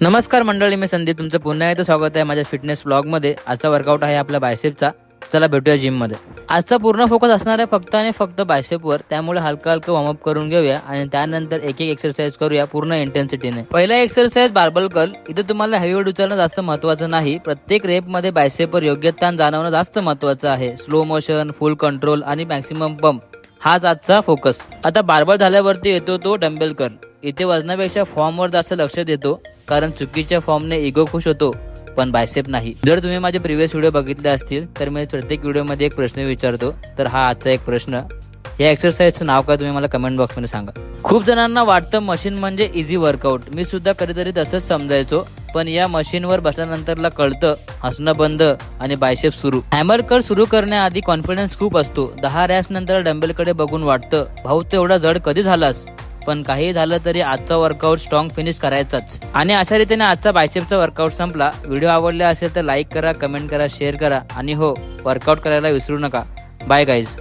नमस्कार मंडळी, मी संदीप तुमचं पुन्हा एकदा स्वागत आहे माझ्या फिटनेस ब्लॉगमध्ये। आजचा वर्कआउट आहे आपला बायसेपचा। चला भेटूया जिम मध्ये। आजचा पूर्ण फोकस असणार आहे फक्त आणि फक्त बायसेपवर, त्यामुळे हलका हलका वॉर्मअप करून घेऊया आणि त्यानंतर एक एक एक्सरसाइज करूया पूर्ण इंटेन्सिटीने। पहिला एक्सरसाइज बार्बल कर्ल। इथे तुम्हाला हेवी वेट उचलणं जास्त महत्त्वाचं नाही, प्रत्येक रेप मध्ये बायसेपवर योग्य ताण जाणवणं जास्त महत्त्वाचं आहे। स्लो मोशन, फुल कंट्रोल आणि मॅक्सिमम पंप हाच आजचा फोकस। आता बार्बल झाल्यावरती येतो तो डंबेल कर्ल। इथे वजनापेक्षा फॉर्मवर जास्त लक्ष देतो, कारण चुकीच्या फॉर्मने इगो खुश होतो पण बायसेप नाही। जर तुम्ही माझे प्रिव्हियस व्हिडिओ बघितले असतील तर मी प्रत्येक व्हिडिओमध्ये एक प्रश्न विचारतो, तर हा आजचा एक प्रश्न। या एक्सरसाइजचं नाव काय तुम्ही मला कमेंट बॉक्समध्ये सांगा। खूप जणांना वाटतं मशीन म्हणजे इझी वर्कआउट, मी सुद्धा कधीतरी तसंच समजायचो, पण या मशीनवर बसल्यानंतरला कळतं हसणं बंद आणि बायसेप सुरू। हॅमर कर्ल सुरू करण्याआधी कॉन्फिडन्स खूप असतो। 10 रॅप्स नंतर डंबेलकडे बघून वाटतं भाऊ तू एवढा जड कधी झालास, पण काही झालं तरी आजचा वर्कआउट स्ट्रॉंग फिनिश करायचाच। आणि अशा रीतीने आजचा बायसेपचा वर्कआउट संपला। व्हिडिओ आवडला असेल तर लाईक करा, कमेंट करा, शेअर करा आणि हो, वर्कआउट करायला विसरू नका। Bye guys.